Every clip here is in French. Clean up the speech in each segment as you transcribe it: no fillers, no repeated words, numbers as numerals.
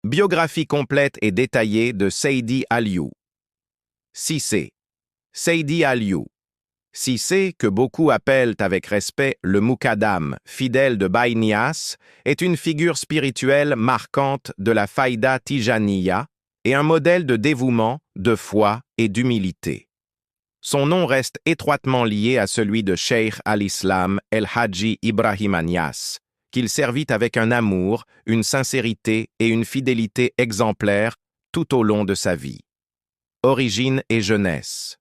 Biographie complète et détaillée de Seydi Aliou. Cissé. Seydi Aliou. Cissé, que beaucoup appellent avec respect le Muqaddam, fidèle de Baye Niasse, est une figure spirituelle marquante de la Faïda Tijaniya et un modèle de dévouement, de foi et d'humilité. Son nom reste étroitement lié à celui de Cheikh al-Islam el-Hadji Ibrahima Niasse, qu'il servit avec un amour, une sincérité et une fidélité exemplaires tout au long de sa vie. Origine et jeunesse.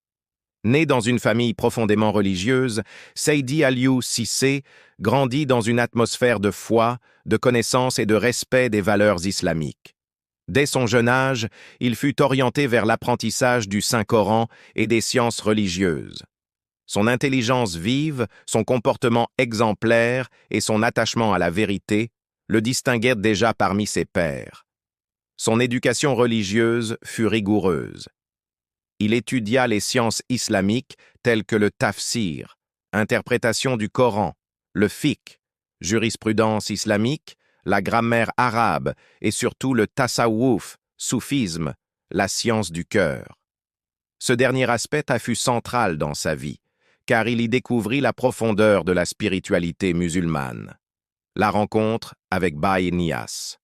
Né dans une famille profondément religieuse, Seydi Aliou Cissé grandit dans une atmosphère de foi, de connaissance et de respect des valeurs islamiques. Dès son jeune âge, il fut orienté vers l'apprentissage du Saint-Coran et des sciences religieuses. Son intelligence vive, son comportement exemplaire et son attachement à la vérité le distinguèrent déjà parmi ses pairs. Son éducation religieuse fut rigoureuse. Il étudia les sciences islamiques telles que le tafsir, interprétation du Coran, le fiqh, jurisprudence islamique, la grammaire arabe et surtout le tasawwuf, soufisme, la science du cœur. Ce dernier aspect fut central dans sa vie, car il y découvrit la profondeur de la spiritualité musulmane. La rencontre avec Baye Niasse.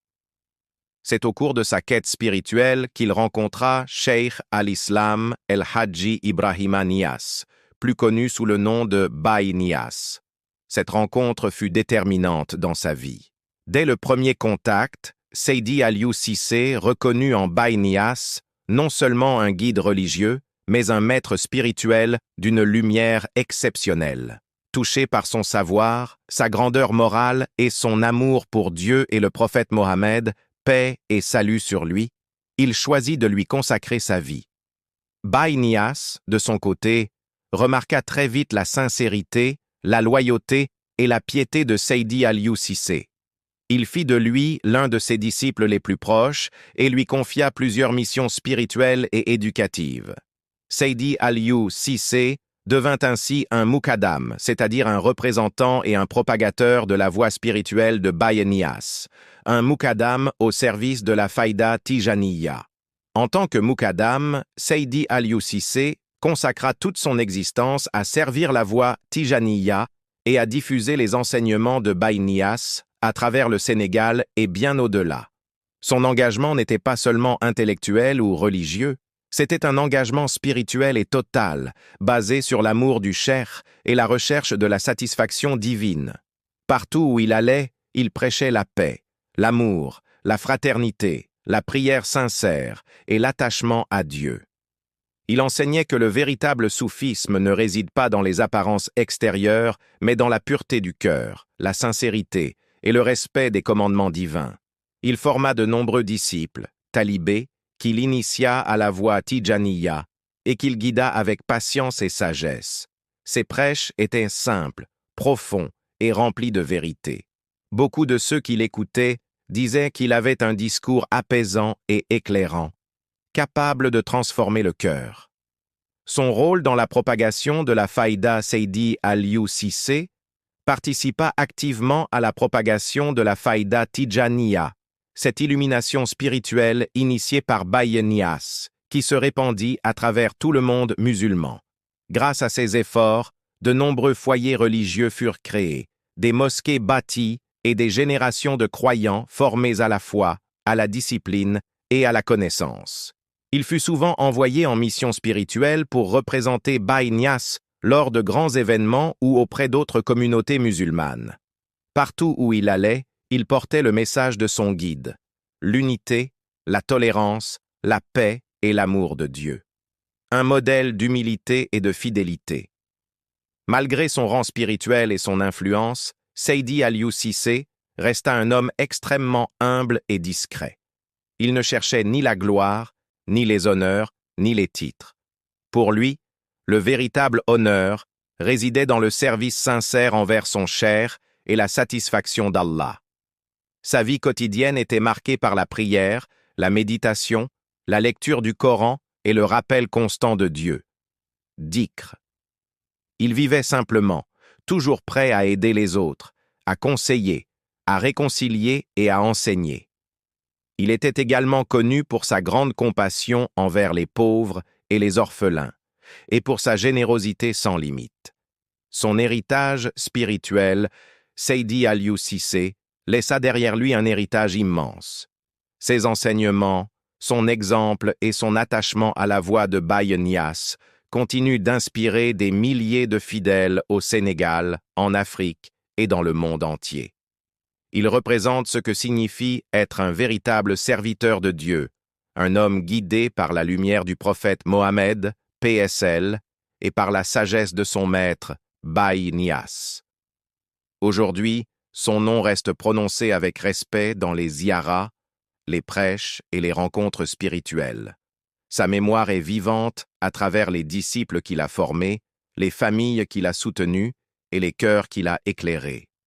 C'est au cours de sa quête spirituelle qu'il rencontra Cheikh al-Islam el-Hadji Ibrahima Niasse, plus connu sous le nom de Baye Niasse. Cette rencontre fut déterminante dans sa vie. Dès le premier contact, Seydi Aliou Cissé reconnut en Baye Niasse non seulement un guide religieux, mais un maître spirituel d'une lumière exceptionnelle. Touché par son savoir, sa grandeur morale et son amour pour Dieu et le prophète Mohammed, paix et salut sur lui, il choisit de lui consacrer sa vie. Baye Niasse, de son côté, remarqua très vite la sincérité, la loyauté et la piété de Seydi Aliou Cissé. Il fit de lui l'un de ses disciples les plus proches et lui confia plusieurs missions spirituelles et éducatives. Seydi Aliou Cissé devint ainsi un Muqaddam, c'est-à-dire un représentant et un propagateur de la voie spirituelle de Baye Niasse, un Muqaddam au service de la Faïda Tijaniya. En tant que Muqaddam, Seydi Aliou Cissé consacra toute son existence à servir la voie Tijaniya et à diffuser les enseignements de Baye Niasse à travers le Sénégal et bien au-delà. Son engagement n'était pas seulement intellectuel ou religieux, c'était un engagement spirituel et total, basé sur l'amour du cheikh et la recherche de la satisfaction divine. Partout où il allait, il prêchait la paix, l'amour, la fraternité, la prière sincère et l'attachement à Dieu. Il enseignait que le véritable soufisme ne réside pas dans les apparences extérieures, mais dans la pureté du cœur, la sincérité et le respect des commandements divins. Il forma de nombreux disciples, talibés, qu'il initia à la voie Tijaniya et qu'il guida avec patience et sagesse. Ses prêches étaient simples, profonds et remplis de vérité. Beaucoup de ceux qui l'écoutaient disaient qu'il avait un discours apaisant et éclairant, capable de transformer le cœur. Son rôle dans la propagation de la Faïda Seydi Aliou Cissé participa activement à la propagation de la Faïda Tijaniya, cette illumination spirituelle initiée par Baye Niasse, qui se répandit à travers tout le monde musulman. Grâce à ses efforts, de nombreux foyers religieux furent créés, des mosquées bâties et des générations de croyants formés à la foi, à la discipline et à la connaissance. Il fut souvent envoyé en mission spirituelle pour représenter Baye Niasse lors de grands événements ou auprès d'autres communautés musulmanes. Partout où il allait, il portait le message de son guide, l'unité, la tolérance, la paix et l'amour de Dieu. Un modèle d'humilité et de fidélité. Malgré son rang spirituel et son influence, Seydi Aliou Cissé resta un homme extrêmement humble et discret. Il ne cherchait ni la gloire, ni les honneurs, ni les titres. Pour lui, le véritable honneur résidait dans le service sincère envers son cheikh et la satisfaction d'Allah. Sa vie quotidienne était marquée par la prière, la méditation, la lecture du Coran et le rappel constant de Dieu. Dhikr. Il vivait simplement, toujours prêt à aider les autres, à conseiller, à réconcilier et à enseigner. Il était également connu pour sa grande compassion envers les pauvres et les orphelins, et pour sa générosité sans limite. Son héritage spirituel, Seydi Aliou Cissé, laissa derrière lui un héritage immense. Ses enseignements, son exemple et son attachement à la voie de Baye Niasse continuent d'inspirer des milliers de fidèles au Sénégal, en Afrique et dans le monde entier. Il représente ce que signifie être un véritable serviteur de Dieu, un homme guidé par la lumière du prophète Mohammed, PSL, et par la sagesse de son maître, Baye Niasse. Aujourd'hui, son nom reste prononcé avec respect dans les ziyaras, les prêches et les rencontres spirituelles. Sa mémoire est vivante à travers les disciples qu'il a formés, les familles qu'il a soutenues et les cœurs qu'il a éclairés.